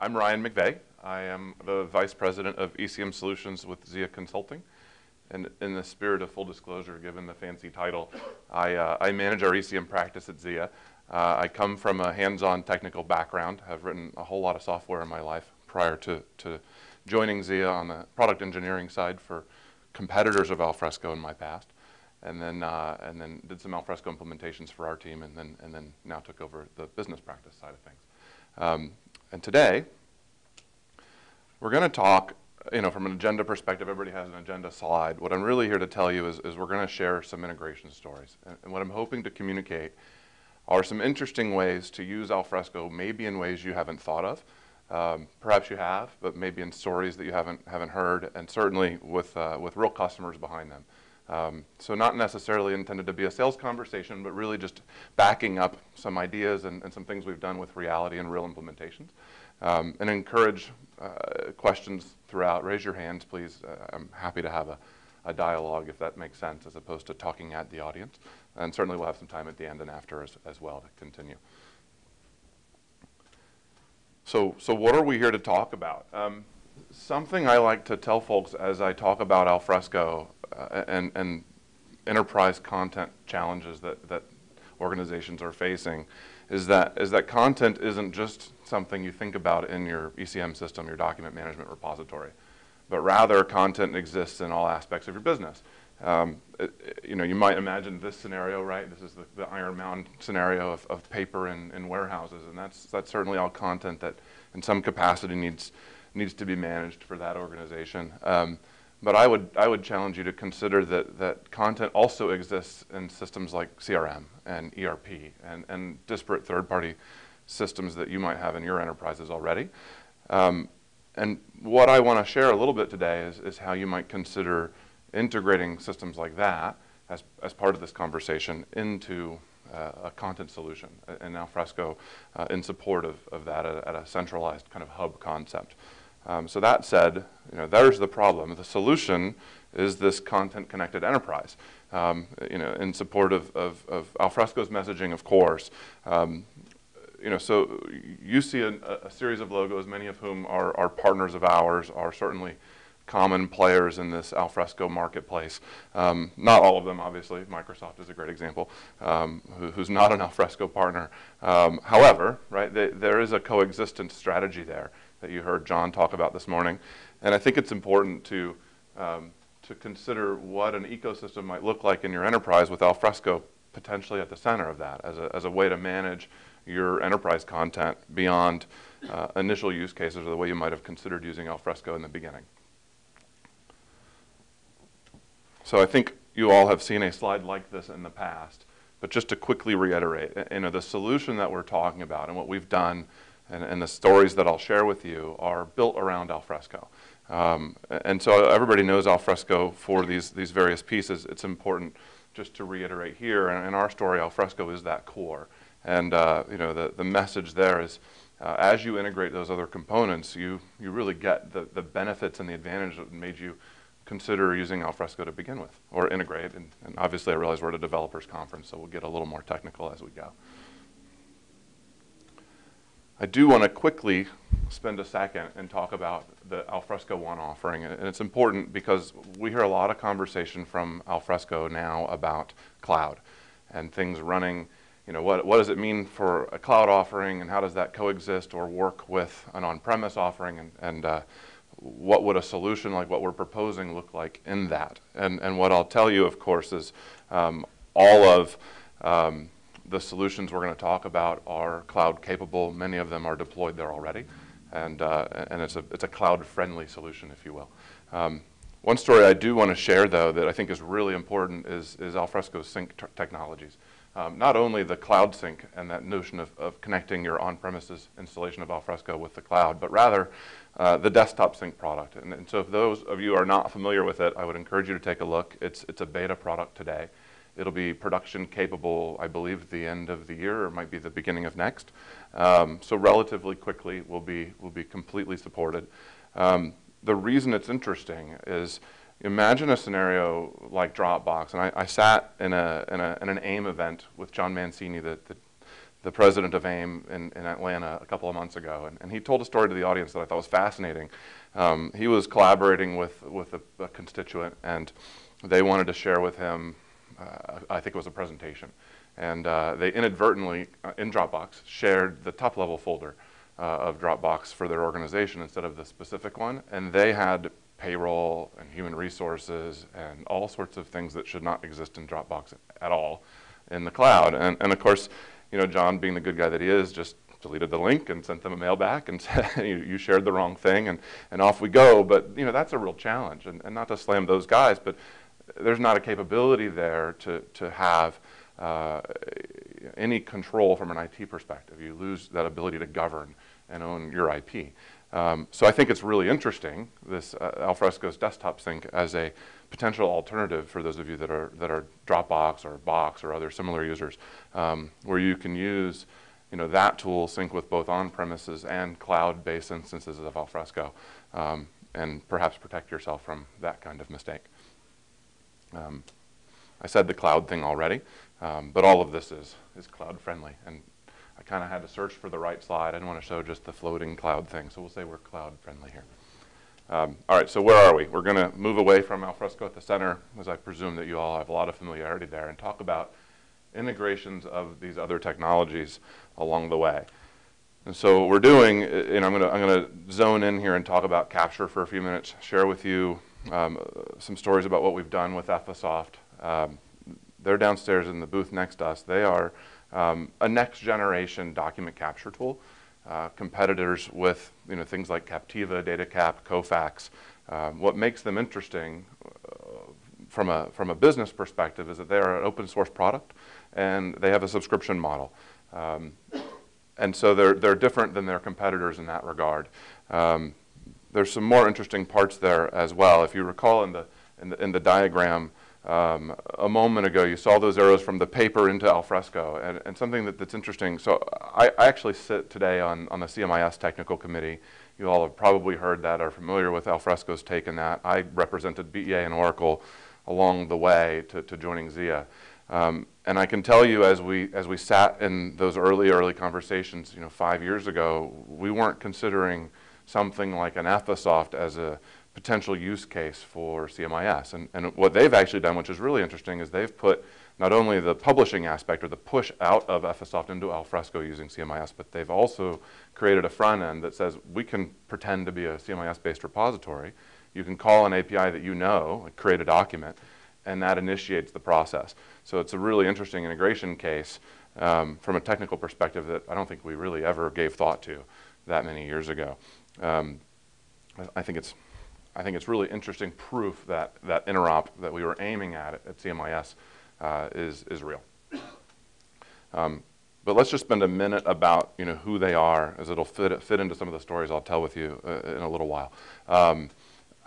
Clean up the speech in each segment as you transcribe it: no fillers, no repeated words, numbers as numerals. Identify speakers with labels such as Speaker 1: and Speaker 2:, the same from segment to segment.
Speaker 1: I'm Ryan McVeigh. I am the Vice President of ECM Solutions with Zia Consulting. And in the spirit of full disclosure, given the fancy title, I manage our ECM practice at Zia. I come from a hands-on technical background. I've written a whole lot of software in my life prior to joining Zia on the product engineering side for competitors of Alfresco in my past. And then did some Alfresco implementations for our team, and then now took over the business practice side of things. And today, we're going to talk, from an agenda perspective. Everybody has an agenda slide. What I'm really here to tell you is we're going to share some integration stories. And what I'm hoping to communicate are some interesting ways to use Alfresco, maybe in ways you haven't thought of. Perhaps you have, but maybe in stories that you haven't heard, and certainly with real customers behind them. So not necessarily intended to be a sales conversation, but really just backing up some ideas and some things we've done with reality and real implementations. And encourage questions throughout. Raise your hands, please. I'm happy to have a dialogue, if that makes sense, as opposed to talking at the audience. And certainly we'll have some time at the end and after as well to continue. So what are we here to talk about? Something I like to tell folks as I talk about Alfresco and enterprise content challenges that organizations are facing is that content isn't just something you think about in your ECM system, your document management repository, but rather content exists in all aspects of your business. You might imagine this scenario, right? This is the Iron Mountain scenario of paper in warehouses, and that's certainly all content that in some capacity needs to be managed for that organization. But I would challenge you to consider that content also exists in systems like CRM and ERP and disparate third-party systems that you might have in your enterprises already. And what I want to share a little bit today is how you might consider integrating systems like that as part of this conversation into a content solution in Alfresco in support of that at a centralized kind of hub concept. So that said, there's the problem. The solution is this content-connected enterprise, in support of Alfresco's messaging, of course. So you see a series of logos, many of whom are partners of ours, are certainly common players in this Alfresco marketplace. Not all of them, obviously. Microsoft is a great example, who's not an Alfresco partner. However, right, there is a coexistence strategy there that you heard John talk about this morning. And I think it's important to consider what an ecosystem might look like in your enterprise with Alfresco potentially at the center of that as a way to manage your enterprise content beyond initial use cases or the way you might have considered using Alfresco in the beginning. So I think you all have seen a slide like this in the past, but just to quickly reiterate, the solution that we're talking about and what we've done and the stories that I'll share with you are built around Alfresco. And so everybody knows Alfresco for these various pieces. It's important just to reiterate here, and in our story, Alfresco is that core. And the message there is, as you integrate those other components, you really get the benefits and the advantage that made you consider using Alfresco to begin with, or integrate. And obviously I realize we're at a developers conference, so we'll get a little more technical as we go. I do want to quickly spend a second and talk about the Alfresco One offering. And it's important because we hear a lot of conversation from Alfresco now about cloud and things running. What does it mean for a cloud offering, and how does that coexist or work with an on-premise offering, and what would a solution like what we're proposing look like in that? And what I'll tell you, of course, is all of the solutions we're going to talk about are cloud capable. Many of them are deployed there already, and it's a cloud-friendly solution, if you will. One story I do want to share, though, that I think is really important is Alfresco's sync technologies. Not only the cloud sync and that notion of connecting your on-premises installation of Alfresco with the cloud, but rather the desktop sync product. And so if those of you are not familiar with it, I would encourage you to take a look. It's a beta product today. It'll be production capable, I believe, at the end of the year, or it might be the beginning of next. So relatively quickly, will be completely supported. The reason it's interesting is, imagine a scenario like Dropbox, and I sat in an AIM event with John Mancini, the the president of AIM in Atlanta a couple of months ago, and he told a story to the audience that I thought was fascinating. He was collaborating with a constituent, and they wanted to share with him, I think it was a presentation, and they inadvertently, in Dropbox, shared the top-level folder of Dropbox for their organization instead of the specific one, and they had payroll and human resources and all sorts of things that should not exist in Dropbox at all in the cloud. And of course, you know, John, being the good guy that he is, just deleted the link and sent them a mail back and said, you shared the wrong thing, and off we go. But, you know, that's a real challenge, and not to slam those guys, but there's not a capability there to have any control from an IT perspective. You lose that ability to govern and own your IP. So I think it's really interesting, this Alfresco's desktop sync as a potential alternative for those of you that are Dropbox or Box or other similar users, where you can use, you know, that tool sync with both on-premises and cloud-based instances of Alfresco, and perhaps protect yourself from that kind of mistake. I said the cloud thing already, but all of this is cloud-friendly, and I kind of had to search for the right slide. I didn't want to show just the floating cloud thing, so we'll say we're cloud-friendly here. All right, so where are we? We're going to move away from Alfresco at the center, as I presume that you all have a lot of familiarity there, and talk about integrations of these other technologies along the way. And so what we're doing, and I'm going to zone in here and talk about Capture for a few minutes, share with you some stories about what we've done with Ephesoft. They're downstairs in the booth next to us. They are a next-generation document capture tool. Competitors with, you know, things like Captiva, DataCap, Kofax. What makes them interesting from a business perspective is that they are an open source product, and they have a subscription model. And so they're different than their competitors in that regard. There's some more interesting parts there as well. If you recall in the diagram a moment ago, you saw those arrows from the paper into Alfresco, and something that's interesting. So I actually sit today on the CMIS technical committee. You all have probably heard that, are familiar with Alfresco's take in that. I represented BEA and Oracle along the way to joining Zia. And I can tell you, as we sat in those early conversations, you know, 5 years ago, we weren't considering something like an Ephesoft as a potential use case for CMIS. And what they've actually done, which is really interesting, is they've put not only the publishing aspect or the push out of Ephesoft into Alfresco using CMIS, but they've also created a front end that says we can pretend to be a CMIS-based repository. You can call an API that you know, create a document, and that initiates the process. So it's a really interesting integration case from a technical perspective that I don't think we really ever gave thought to that many years ago. I think it's really interesting proof that that interop that we were aiming at CMIS is real. But let's just spend a minute about, you know, who they are, as it'll fit into some of the stories I'll tell with you in a little while.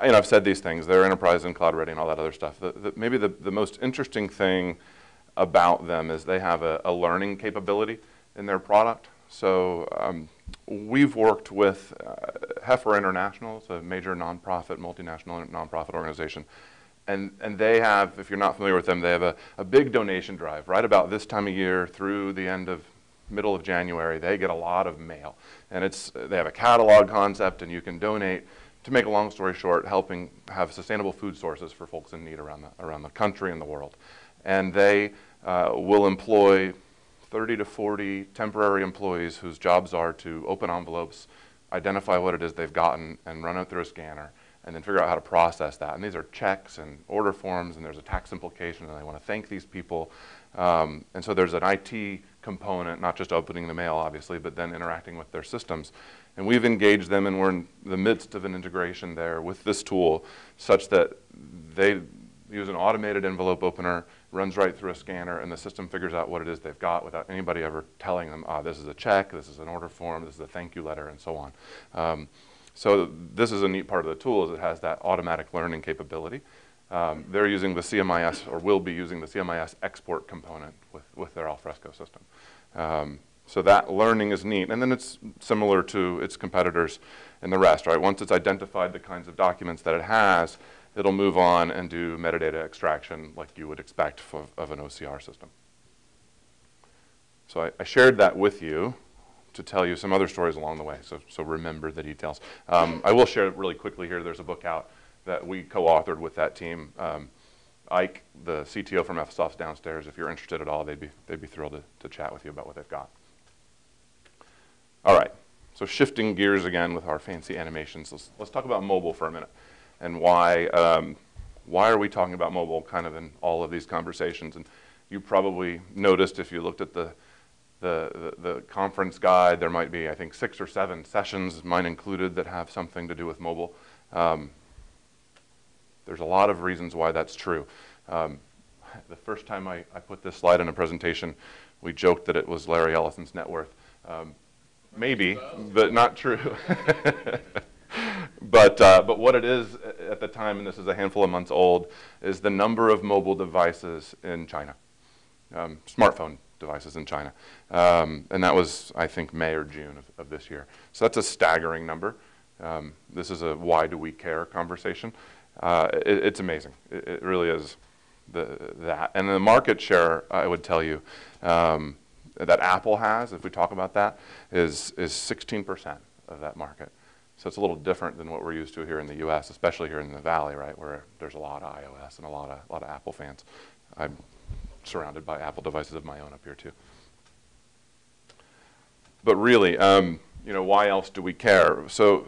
Speaker 1: You know, I've said these things, they're enterprise and cloud ready and all that other stuff. Maybe the most interesting thing about them is they have a learning capability in their product. So we've worked with Heifer International. It's a major nonprofit, multinational nonprofit organization. And they have, if you're not familiar with them, they have a big donation drive. Right about this time of year through the middle of January, they get a lot of mail. And they have a catalog concept, and you can donate, to make a long story short, helping have sustainable food sources for folks in need around the country and the world. And they will employ 30 to 40 temporary employees whose jobs are to open envelopes, identify what it is they've gotten, and run it through a scanner, and then figure out how to process that. And these are checks and order forms, and there's a tax implication, and they want to thank these people. And so there's an IT component, not just opening the mail, obviously, but then interacting with their systems. And we've engaged them, and we're in the midst of an integration there with this tool, such that they use an automated envelope opener, runs right through a scanner, and the system figures out what it is they've got without anybody ever telling them, this is a check, this is an order form, this is a thank you letter, and so on. So this is a neat part of the tool, is it has that automatic learning capability. They're using the CMIS, or will be using the CMIS export component with their Alfresco system. So that learning is neat, and then it's similar to its competitors and the rest, right? Once it's identified the kinds of documents that it has, it'll move on and do metadata extraction like you would expect of an OCR system. So I shared that with you to tell you some other stories along the way, so remember the details. I will share really quickly here, there's a book out that we co-authored with that team. Ike, the CTO from Ephesoft downstairs, if you're interested at all, they'd be thrilled to chat with you about what they've got. All right, so shifting gears again with our fancy animations, let's talk about mobile for a minute, and why are we talking about mobile kind of in all of these conversations. And you probably noticed if you looked at the conference guide, there might be, I think, 6 or 7 sessions, mine included, that have something to do with mobile. There's a lot of reasons why that's true. The first time I put this slide in a presentation, we joked that it was Larry Ellison's net worth. Maybe, but not true. But what it is at the time, and this is a handful of months old, is the number of mobile devices in China, smartphone devices in China. And that was, I think, May or June of this year. So that's a staggering number. This is a why do we care conversation. It's amazing. It really is that. And the market share, I would tell you, that Apple has, if we talk about that, is 16% of that market. So it's a little different than what we're used to here in the U.S., especially here in the Valley, right, where there's a lot of iOS and a lot of Apple fans. I'm surrounded by Apple devices of my own up here too. But really, why else do we care? So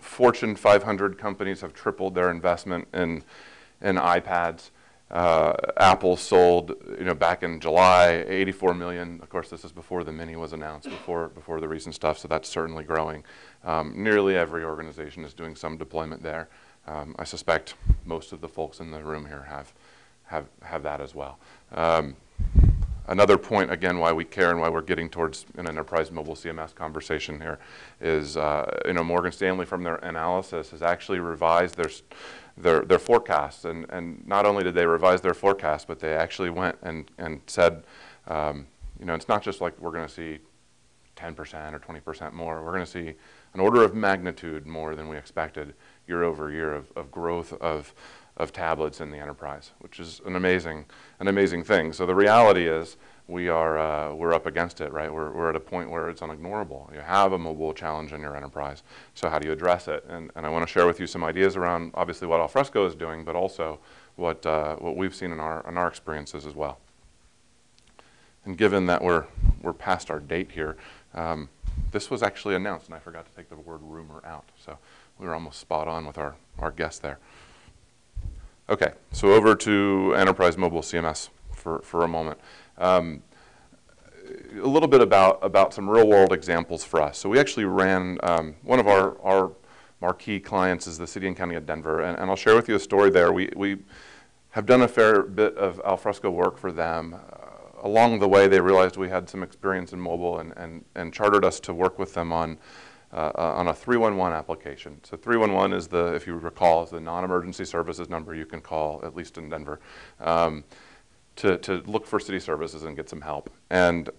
Speaker 1: Fortune 500 companies have tripled their investment in iPads. Apple sold, back in July, 84 million. Of course, this is before the Mini was announced, before the recent stuff, so that's certainly growing. Nearly every organization is doing some deployment there. I suspect most of the folks in the room here have that as well. Another point, again, why we care and why we're getting towards an enterprise mobile CMS conversation here is, Morgan Stanley, from their analysis, has actually revised their forecasts. And not only did they revise their forecast, but they actually went and said, it's not just like we're going to see 10% or 20% more. We're going to see an order of magnitude more than we expected year over year of growth of tablets in the enterprise, which is an amazing thing. So the reality is we're up against it, right? We're at a point where it's unignorable. You have a mobile challenge in your enterprise. So how do you address it? And I want to share with you some ideas around obviously what Alfresco is doing, but also what we've seen in our experiences as well. And given that we're past our date here, this was actually announced, and I forgot to take the word rumor out. So we were almost spot on with our guest there. Okay, so over to enterprise mobile CMS for a moment. A little bit about some real world examples for us. So we actually ran, one of our marquee clients is the City and County of Denver, and I'll share with you a story there. We have done a fair bit of Alfresco work for them. Along the way, they realized we had some experience in mobile and chartered us to work with them on a 311 application. So 311 is if you recall, is the non-emergency services number you can call, at least in Denver, to look for city services and get some help. And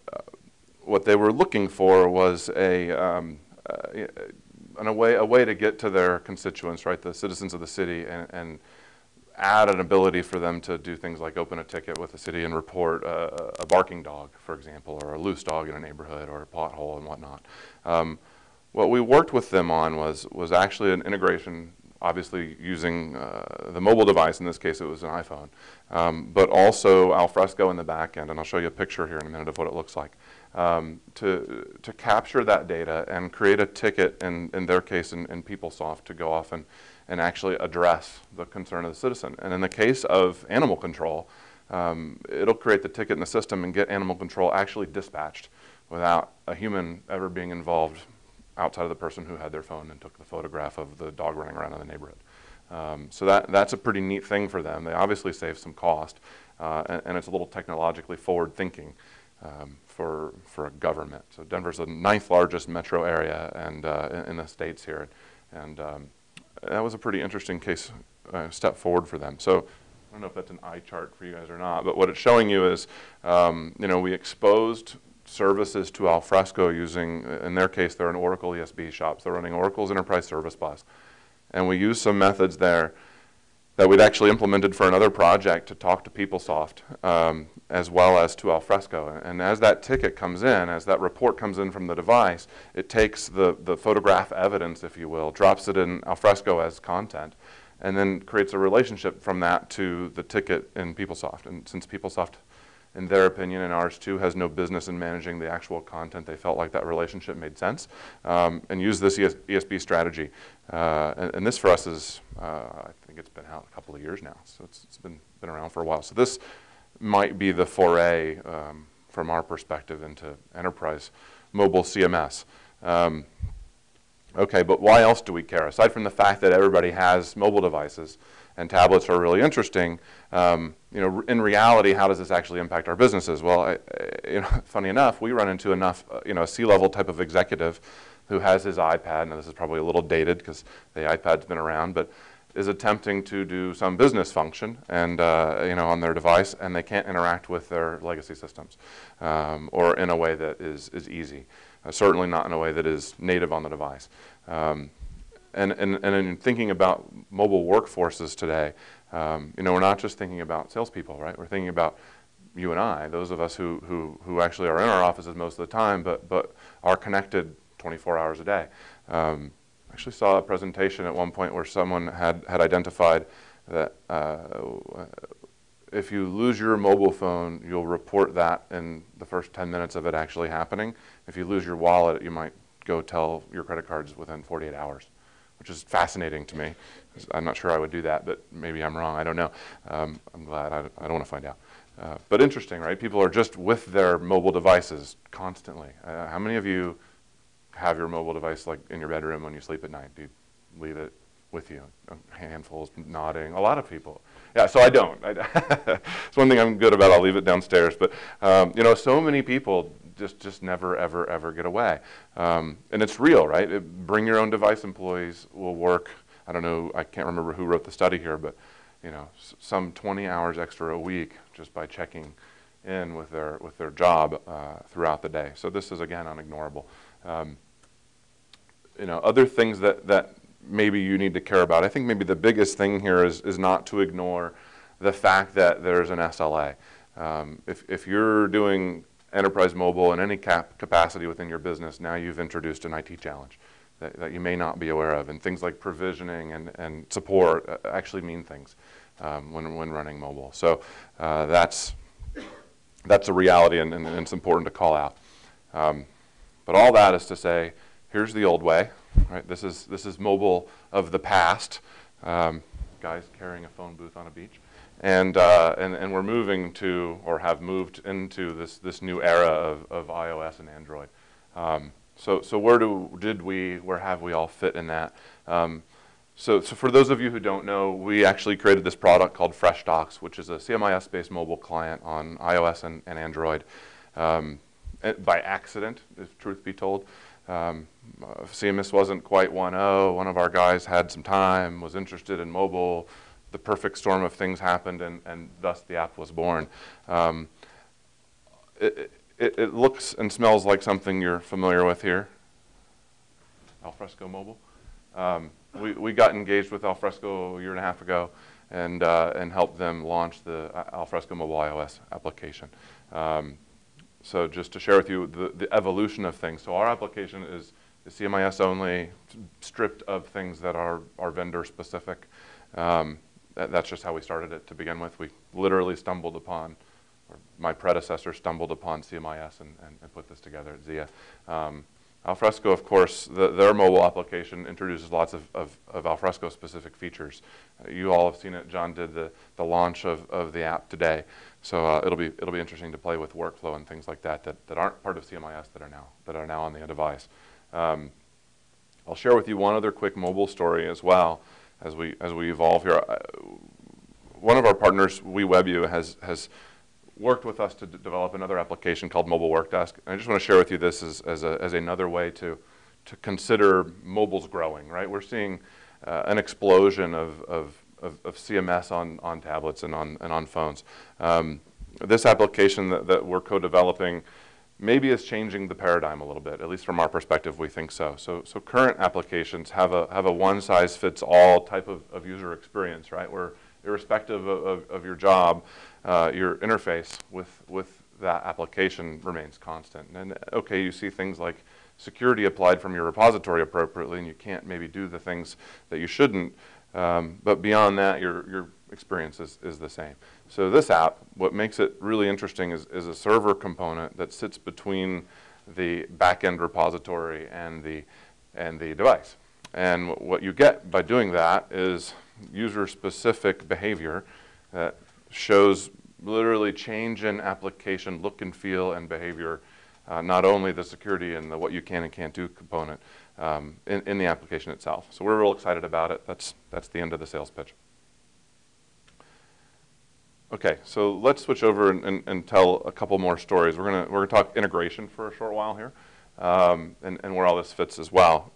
Speaker 1: what they were looking for was a way to get to their constituents, right, the citizens of the city, and add an ability for them to do things like open a ticket with the city and report a barking dog, for example, or a loose dog in a neighborhood, or a pothole and whatnot. What we worked with them on was actually an integration, obviously using the mobile device. In this case, it was an iPhone, but also Alfresco in the back end, and I'll show you a picture here in a minute of what it looks like, to capture that data and create a ticket, in their case in MuleSoft, to go off and actually address the concern of the citizen. And in the case of animal control, it'll create the ticket in the system and get animal control actually dispatched without a human ever being involved outside of the person who had their phone and took the photograph of the dog running around in the neighborhood. So that's a pretty neat thing for them. They obviously save some cost, and it's a little technologically forward thinking for a government. So Denver's the 9th largest metro area and in the States here, and that was a pretty interesting step forward for them. So I don't know if that's an eye chart for you guys or not, but what it's showing you is, we exposed services to Alfresco using, in their case, they're an Oracle ESB shop, so they're running Oracle's Enterprise Service Bus. And we use some methods there that we'd actually implemented for another project to talk to PeopleSoft as well as to Alfresco. And as that ticket comes in, as that report comes in from the device, it takes the photograph evidence, if you will, drops it in Alfresco as content, and then creates a relationship from that to the ticket in PeopleSoft. And since PeopleSoft, in their opinion, and ours too, has no business in managing the actual content, they felt like that relationship made sense and used this ESB strategy. And this for us is, I think it's been out a couple of years now, so it's been around for a while. So this might be the foray from our perspective into enterprise mobile CMS. Okay, but why else do we care? Aside from the fact that everybody has mobile devices and tablets are really interesting, in reality, how does this actually impact our businesses? Well, funny enough, we run into enough, a C-level type of executive who has his iPad, and this is probably a little dated because the iPad's been around, but is attempting to do some business function and on their device, and they can't interact with their legacy systems or in a way that is easy. Certainly not in a way that is native on the device. And in thinking about mobile workforces today, we're not just thinking about salespeople, right? We're thinking about you and I, those of us who actually are in our offices most of the time, but are connected 24 hours a day. I actually saw a presentation at one point where someone had identified that if you lose your mobile phone, you'll report that in the first 10 minutes of it actually happening. If you lose your wallet, you might go tell your credit cards within 48 hours, which is fascinating to me. I'm not sure I would do that, but maybe I'm wrong. I don't know. I'm glad. I don't want to find out. But interesting, right? People are just with their mobile devices constantly. How many of you have your mobile device like in your bedroom when you sleep at night? Do you leave it with you? Handfuls nodding. A lot of people. Yeah, so I don't. It's one thing I'm good about. I'll leave it downstairs. But so many people just never, ever, ever get away. And it's real, right? Bring your own device employees will work. I don't know. I can't remember who wrote the study here, but some 20 hours extra a week just by checking in with their job throughout the day. So this is again unignorable. Other things that maybe you need to care about. I think maybe the biggest thing here is not to ignore the fact that there's an SLA. If you're doing enterprise mobile in any capacity within your business, now you've introduced an IT challenge that you may not be aware of. And things like provisioning and support actually mean things when running mobile. So that's a reality, and it's important to call out. But all that is to say, here's the old way, right? This is mobile of the past. Guys carrying a phone booth on a beach. And we're moving to, or have moved into this new era of iOS and Android. So where have we all fit in that? So for those of you who don't know, we actually created this product called FreshDocs, which is a CMIS-based mobile client on iOS and Android by accident, if truth be told. CMS wasn't quite 1.0. One of our guys had some time, was interested in mobile. The perfect storm of things happened, and thus the app was born. It looks and smells like something you're familiar with here, Alfresco Mobile. We got engaged with Alfresco a year and a half ago and helped them launch the Alfresco Mobile iOS application. So just to share with you the evolution of things. So our application is CMIS only, stripped of things that are vendor specific. That's just how we started it to begin with. We literally stumbled upon, or my predecessor stumbled upon CMIS and put this together at Zia. Alfresco, of course, their mobile application introduces lots of Alfresco specific features. You all have seen it. John did the launch of the app today. So it'll be interesting to play with workflow and things like that aren't part of CMIS that are now on the device. I'll share with you one other quick mobile story as well as we evolve here. One of our partners, WeWebU, has worked with us to develop another application called MobileWorkdesk. And I just want to share with you this as another way to consider mobile's growing, right? We're seeing an explosion of CMS on tablets and on phones. This application that we're co-developing maybe is changing the paradigm a little bit, at least from our perspective, we think so. So current applications have a one-size-fits-all type of user experience, right? Where irrespective of your job, your interface with that application remains constant. And okay, you see things like security applied from your repository appropriately, and you can't maybe do the things that you shouldn't, but beyond that, your experience is the same. So this app, what makes it really interesting is a server component that sits between the back-end repository and the device. And what you get by doing that is user-specific behavior that shows literally change in application look and feel and behavior, not only the security and the what you can and can't do component in the application itself. So we're real excited about it. That's the end of the sales pitch. Okay, so let's switch over and tell a couple more stories. We're gonna talk integration for a short while here, and where all this fits as well.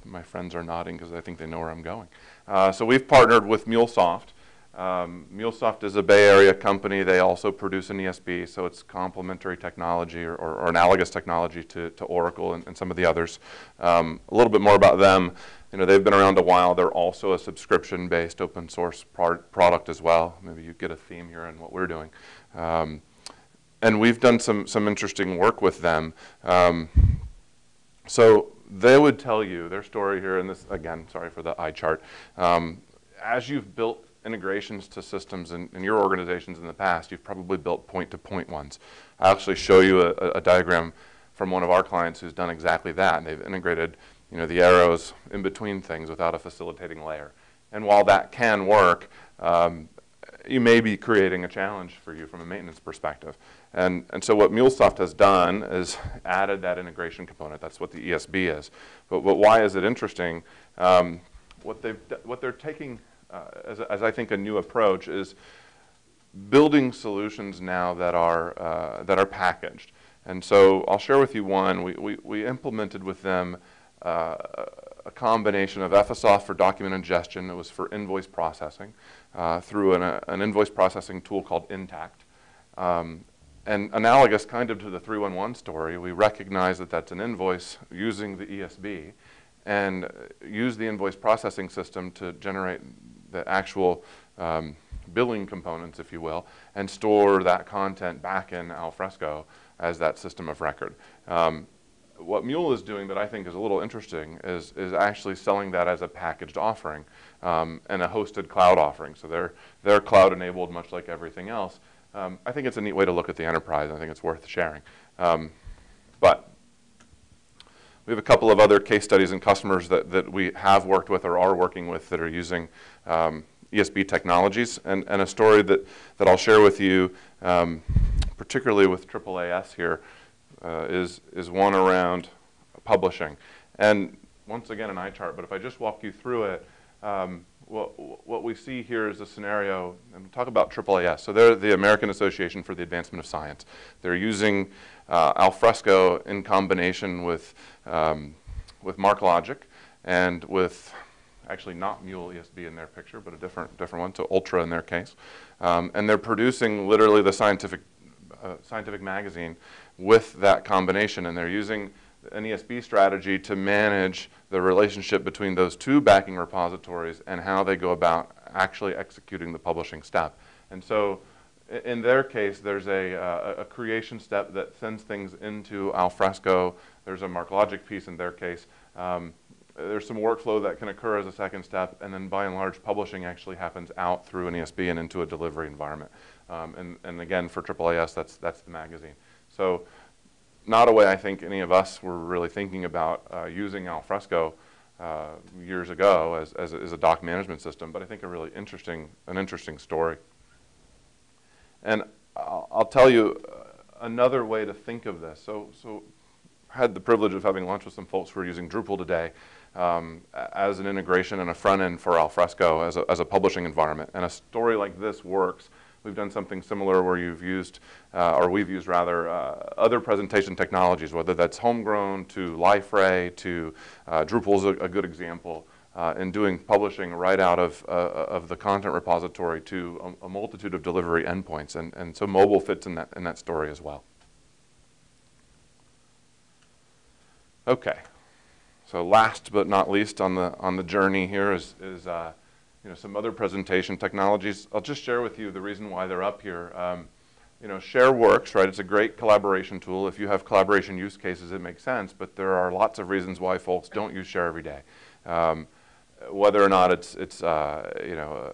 Speaker 1: My friends are nodding because I think they know where I'm going. So we've partnered with MuleSoft. MuleSoft is a Bay Area company. They also produce an ESB, so it's complementary technology or analogous technology to Oracle and some of the others. A little bit more about them. You know, they've been around a while. They're also a subscription-based open source product as well. Maybe you get a theme here in what we're doing. And we've done some interesting work with them. So they would tell you their story here, and this, again, sorry for the eye chart. As you've built integrations to systems in your organizations in the past, you've probably built point-to-point ones. I'll actually show you a diagram from one of our clients who's done exactly that, and they've integrated, you know, the arrows in between things without a facilitating layer. And while that can work, you may be creating a challenge for you from a maintenance perspective. And so what MuleSoft has done is added that integration component. That's what the ESB is. But why is it interesting? What they're taking as I think a new approach is building solutions now that are packaged. And so I'll share with you one. We implemented with them a combination of Ephesoft for document ingestion. It was for invoice processing through an invoice processing tool called Intact. And analogous kind of to the 311 story, we recognize that that's an invoice using the ESB and use the invoice processing system to generate the actual billing components, if you will, and store that content back in Alfresco as that system of record. What Mule is doing that I think is a little interesting is actually selling that as a packaged offering and a hosted cloud offering. So they're cloud enabled, much like everything else. I think it's a neat way to look at the enterprise. I think it's worth sharing. But we have a couple of other case studies and customers that we have worked with or are working with that are using ESB technologies. And a story that I'll share with you, particularly with AAAS here, is one around publishing. And once again, an eye chart, but if I just walk you through it, what we see here is a scenario, and we'll talk about AAAS. So they're the American Association for the Advancement of Science. They're using Alfresco in combination with MarkLogic and with, actually not Mule ESB in their picture, but a different one, so Ultra in their case. And they're producing literally the scientific magazine with that combination, and they're using an ESB strategy to manage the relationship between those two backing repositories and how they go about actually executing the publishing step. And so in their case, there's a creation step that sends things into Alfresco. There's a MarkLogic piece in their case. There's some workflow that can occur as a second step, and then by and large, publishing actually happens out through an ESB and into a delivery environment. And again, for AAAS, that's the magazine. So not a way I think any of us were really thinking about using Alfresco years ago as a doc management system, but I think an interesting story. And I'll tell you another way to think of this. So I had the privilege of having lunch with some folks who are using Drupal today as an integration and a front end for Alfresco as a publishing environment. And a story like this works. We've done something similar where you've used, or we've used rather, other presentation technologies, whether that's homegrown to Liferay to Drupal's a good example in doing publishing right out of the content repository to a multitude of delivery endpoints. And so mobile fits in that story as well. Okay. So last but not least on the journey here is some other presentation technologies. I'll just share with you the reason why they're up here. Share works, right? It's a great collaboration tool. If you have collaboration use cases, it makes sense, but there are lots of reasons why folks don't use share every day. Whether or not it's a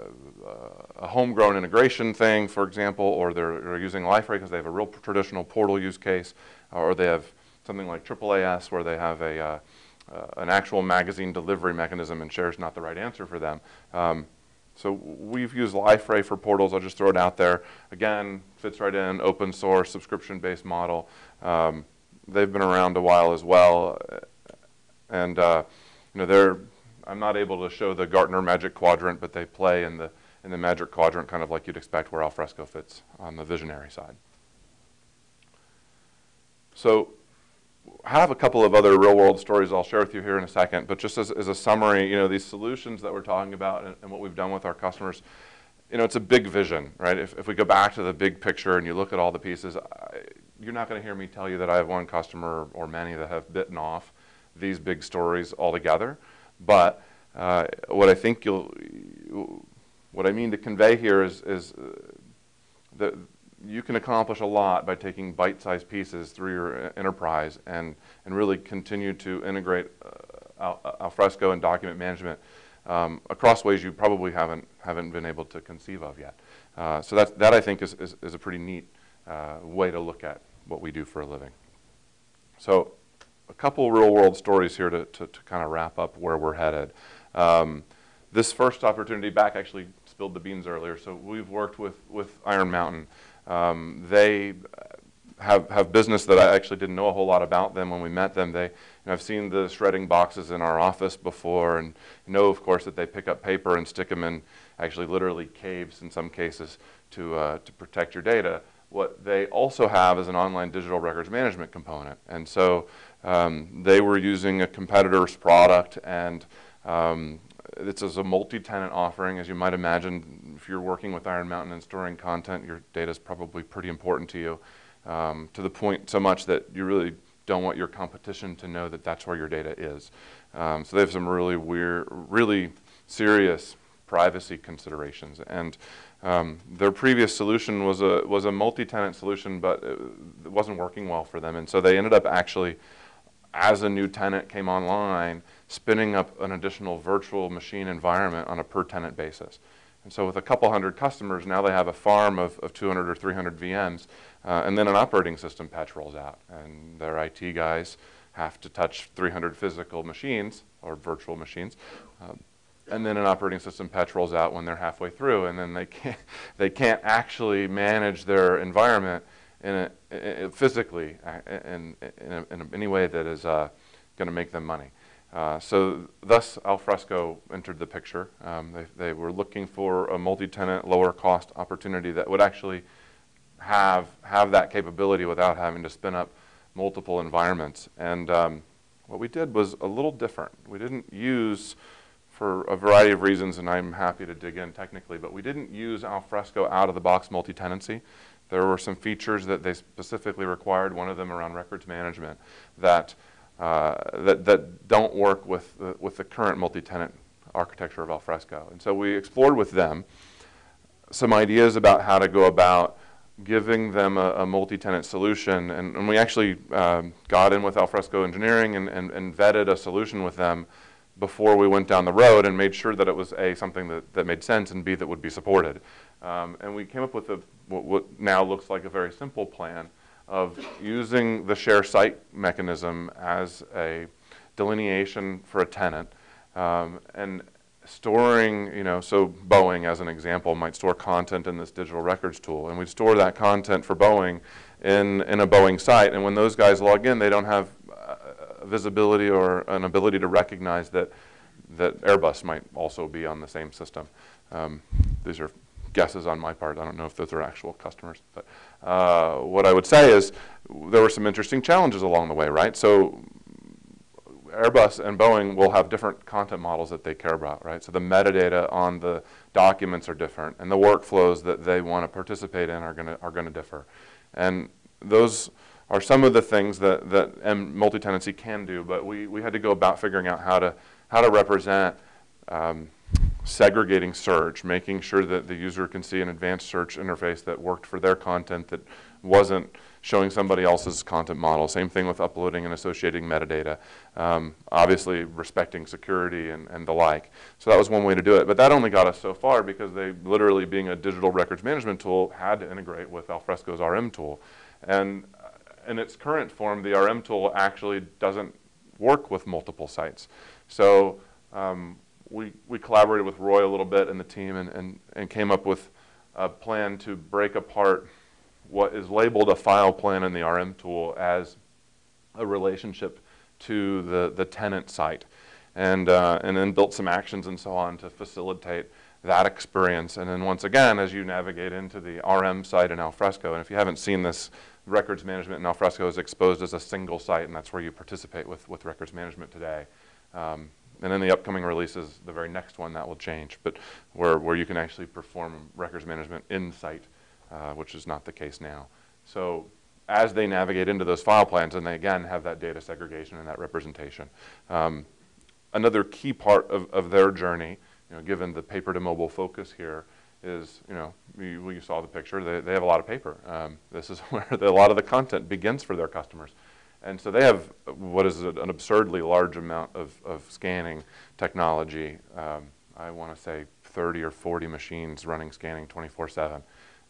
Speaker 1: homegrown integration thing, for example, or they're using Liferay because they have a real traditional portal use case, or they have something like AAAS where they have an actual magazine delivery mechanism, and share is not the right answer for them. So we've used Liferay for portals. I'll just throw it out there. Again, fits right in, open source, subscription-based model. They've been around a while as well. And I'm not able to show the Gartner Magic Quadrant, but they play in the Magic Quadrant, kind of like you'd expect where Alfresco fits on the visionary side. So I have a couple of other real-world stories I'll share with you here in a second, but just as a summary, these solutions that we're talking about and what we've done with our customers, it's a big vision, right? If we go back to the big picture and you look at all the pieces, you're not going to hear me tell you that I have one customer or many that have bitten off these big stories altogether. But what I think what I mean to convey here is that you can accomplish a lot by taking bite-sized pieces through your enterprise and really continue to integrate Alfresco and document management across ways you probably haven't been able to conceive of yet. So that I think is a pretty neat way to look at what we do for a living. So a couple real-world stories here to kind of wrap up where we're headed. This first opportunity back actually spilled the beans earlier. So we've worked with Iron Mountain. They have business that I actually didn't know a whole lot about them when we met them. I've seen the shredding boxes in our office before, and know, of course, that they pick up paper and stick them in actually literally caves in some cases to protect your data. What they also have is an online digital records management component. And so they were using a competitor's product, and it's as a multi-tenant offering. As you might imagine, if you're working with Iron Mountain and storing content, your data is probably pretty important to you, to the point so much that you really don't want your competition to know that that's where your data is. So they have some really weird, really serious privacy considerations. And their previous solution was a multi-tenant solution, but it wasn't working well for them. And so they ended up actually, as a new tenant came online, spinning up an additional virtual machine environment on a per tenant basis. And so with a couple hundred customers, now they have a farm of 200 or 300 VMs, and then an operating system patch rolls out. And their IT guys have to touch 300 physical machines, or virtual machines, and then an operating system patch rolls out when they're halfway through, and then they can't actually manage their environment physically in any way that is going to make them money. So thus Alfresco entered the picture. They were looking for a multi-tenant, lower cost opportunity that would actually have that capability without having to spin up multiple environments. And what we did was a little different. We didn't use, for a variety of reasons, and I'm happy to dig in technically, but we didn't use Alfresco out-of-the-box multi-tenancy. There were some features that they specifically required, one of them around records management, that don't work with the current multi-tenant architecture of Alfresco. And so we explored with them some ideas about how to go about giving them a multi-tenant solution. And we actually got in with Alfresco engineering and vetted a solution with them before we went down the road and made sure that it was A, something that made sense, and B, that would be supported. And we came up with what now looks like a very simple plan of using the share site mechanism as a delineation for a tenant, and storing, so Boeing, as an example, might store content in this digital records tool, and we'd store that content for Boeing in a Boeing site, and when those guys log in, they don't have visibility or an ability to recognize that Airbus might also be on the same system. These are guesses on my part. I don't know if those are actual customers, but what I would say is there were some interesting challenges along the way, right? So Airbus and Boeing will have different content models that they care about, right? So the metadata on the documents are different, and the workflows that they want to participate in are going to differ. And those are some of the things that multi-tenancy can do, but we had to go about figuring out how to represent segregating search, making sure that the user can see an advanced search interface that worked for their content, that wasn't showing somebody else's content model. Same thing with uploading and associating metadata. Obviously respecting security and the like. So that was one way to do it. But that only got us so far because they, literally being a digital records management tool, had to integrate with Alfresco's RM tool. And in its current form, the RM tool actually doesn't work with multiple sites. So we collaborated with Roy a little bit and the team and came up with a plan to break apart what is labeled a file plan in the RM tool as a relationship to the tenant site, and then built some actions and so on to facilitate that experience. And then once again, as you navigate into the RM site in Alfresco, and if you haven't seen this, records management in Alfresco is exposed as a single site, and that's where you participate with records management today. And in the upcoming releases, the very next one, that will change, but where you can actually perform records management in site, which is not the case now. So as they navigate into those file plans, and they again have that data segregation and that representation. Another key part of their journey, given the paper to mobile focus here, is, you saw the picture, they have a lot of paper. This is where a lot of the content begins for their customers. And so they have what is an absurdly large amount of scanning technology. I want to say 30 or 40 machines running scanning 24/7,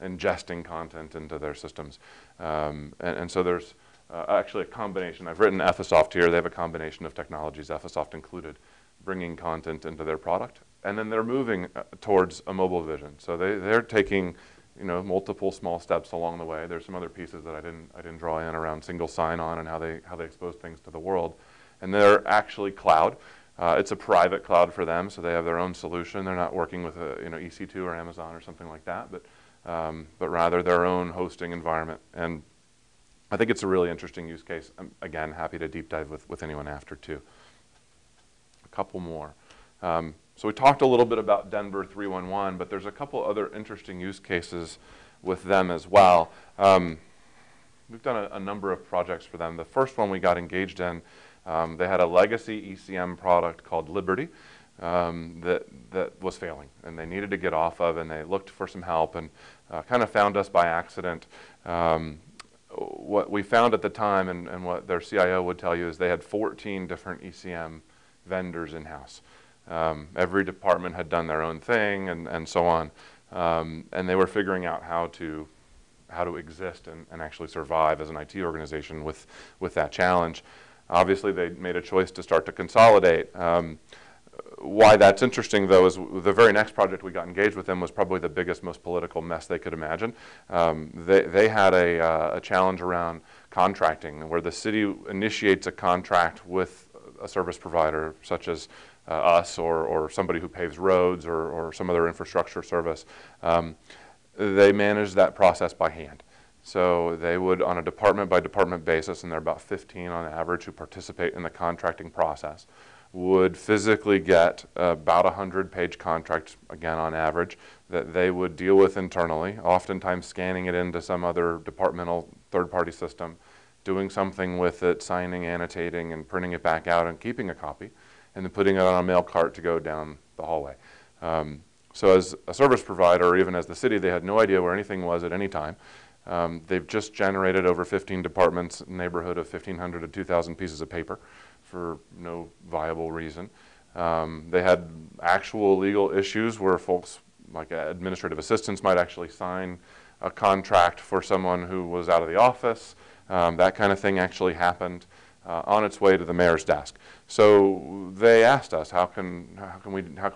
Speaker 1: ingesting content into their systems. And so there's actually a combination. I've written Ephesoft here. They have a combination of technologies, Ephesoft included, bringing content into their product. And then they're moving towards a mobile vision. So they're taking multiple small steps along the way. There's some other pieces that I didn't draw in around single sign-on and how they expose things to the world. And they're actually cloud. It's a private cloud for them, so they have their own solution. They're not working with EC2 or Amazon or something like that, but rather their own hosting environment. And I think it's a really interesting use case. I'm, again, happy to deep dive with anyone after too. A couple more. So we talked a little bit about Denver 311, but there's a couple other interesting use cases with them as well. We've done a number of projects for them. The first one we got engaged in, they had a legacy ECM product called Liberty that was failing, and they needed to get off of, and they looked for some help and kind of found us by accident. What we found at the time, and what their CIO would tell you, is they had 14 different ECM vendors in-house. Every department had done their own thing and so on. And they were figuring out how to exist and actually survive as an IT organization with that challenge. Obviously, they made a choice to start to consolidate. Why that's interesting, though, is the very next project we got engaged with them was probably the biggest, most political mess they could imagine. They had a challenge around contracting, where the city initiates a contract with a service provider, such as us or somebody who paves roads or some other infrastructure service. They manage that process by hand. So they would, on a department by department basis, and there are about 15 on average who participate in the contracting process, would physically get about 100-page contract, again on average, that they would deal with internally, oftentimes scanning it into some other departmental third-party system, doing something with it, signing, annotating, and printing it back out and keeping a copy, and then putting it on a mail cart to go down the hallway. So as a service provider, or even as the city, they had no idea where anything was at any time. They've just generated over 15 departments, neighborhood of 1,500 to 2,000 pieces of paper for no viable reason. They had actual legal issues where folks, like administrative assistants, might actually sign a contract for someone who was out of the office. That kind of thing actually happened on its way to the mayor's desk. So they asked us, how can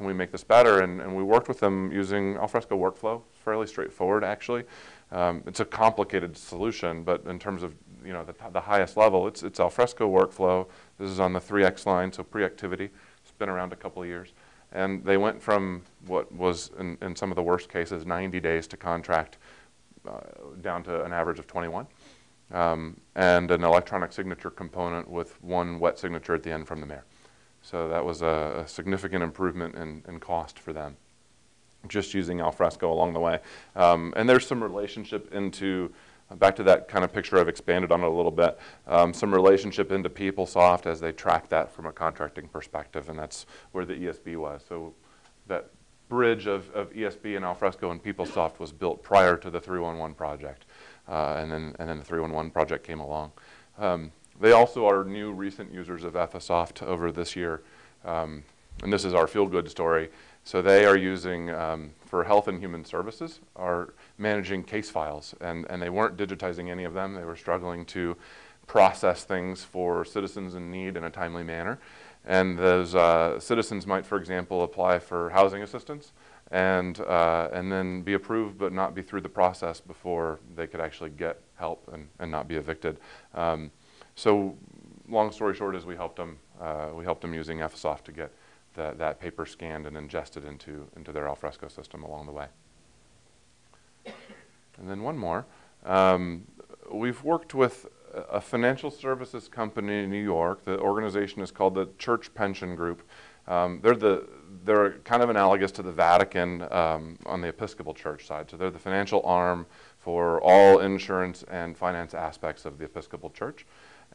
Speaker 1: we make this better? And we worked with them using Alfresco workflow, fairly straightforward actually. It's a complicated solution, but in terms of the highest level, it's Alfresco workflow. This is on the 3X line, so pre-activity. It's been around a couple of years. And they went from what was, in some of the worst cases, 90 days to contract down to an average of 21. And an electronic signature component with one wet signature at the end from the mayor. So that was a significant improvement in cost for them, just using Alfresco along the way. And there's some relationship into, back to that kind of picture, I've expanded on it a little bit, some relationship into PeopleSoft as they track that from a contracting perspective, and that's where the ESB was. So that bridge of ESB and Alfresco and PeopleSoft was built prior to the 311 project, and then the 311 project came along. They also are new recent users of Ephesoft over this year, and this is our feel-good story. So they are using, for health and human services, are managing case files, and they weren't digitizing any of them. They were struggling to process things for citizens in need in a timely manner. And those citizens might, for example, apply for housing assistance and then be approved but not be through the process before they could actually get help and not be evicted. So long story short is we helped them using Ephesoft to get that paper scanned and ingested into their Alfresco system along the way. And then one more. We've worked with a financial services company in New York. The organization is called the Church Pension Group. They're kind of analogous to the Vatican on the Episcopal Church side. So they're the financial arm for all insurance and finance aspects of the Episcopal Church.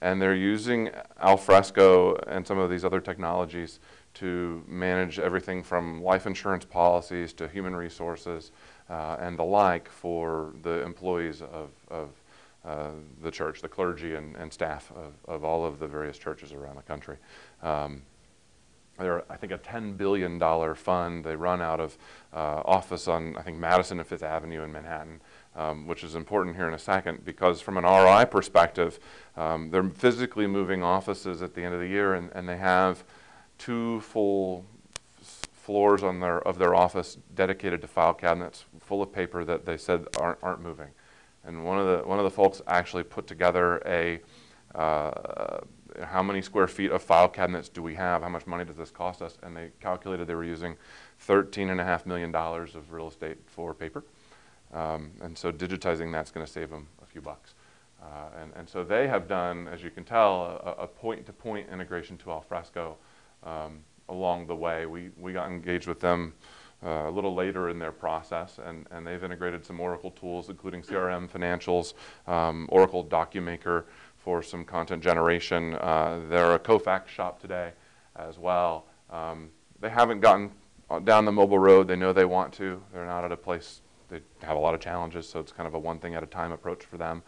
Speaker 1: And they're using Alfresco and some of these other technologies to manage everything from life insurance policies to human resources and the like for the employees of the church, the clergy and staff of all of the various churches around the country. They're, I think, a $10 billion fund. They run out of office on, I think, Madison and Fifth Avenue in Manhattan, which is important here in a second because from an ROI perspective, they're physically moving offices at the end of the year, and they have 2 full floors of their office dedicated to file cabinets full of paper that they said aren't moving. And one of the folks actually put together a how many square feet of file cabinets do we have? How much money does this cost us? And they calculated they were using $13.5 million of real estate for paper. And so digitizing that's going to save them a few bucks. And so they have done, as you can tell, a point-to-point integration to Alfresco along the way. We got engaged with them a little later in their process, and they've integrated some Oracle tools, including CRM, financials, Oracle DocuMaker for some content generation. They're a Kofax shop today as well. They haven't gotten down the mobile road. They know they want to. They're not at a place, they have a lot of challenges, so it's kind of a one thing at a time approach for them.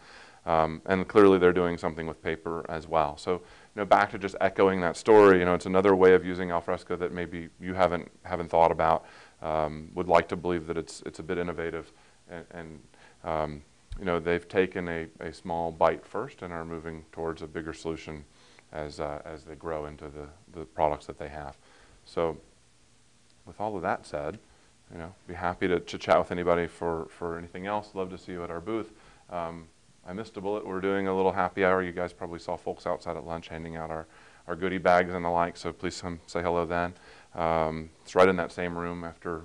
Speaker 1: And clearly they're doing something with paper as well. So, back to just echoing that story, it's another way of using Alfresco that maybe you haven't thought about. Would like to believe that it's a bit innovative, and they've taken a small bite first and are moving towards a bigger solution as they grow into the products that they have. So, with all of that said, be happy to chat with anybody for anything else. Love to see you at our booth. I missed a bullet. We're doing a little happy hour. You guys probably saw folks outside at lunch handing out our goodie bags and the like, so please come say hello then. It's right in that same room after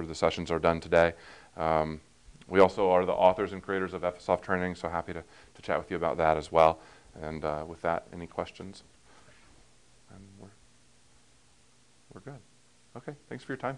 Speaker 1: the sessions are done today. We also are the authors and creators of Ephesoft training, so happy to chat with you about that as well. And with that, any questions? And we're good. Okay, thanks for your time.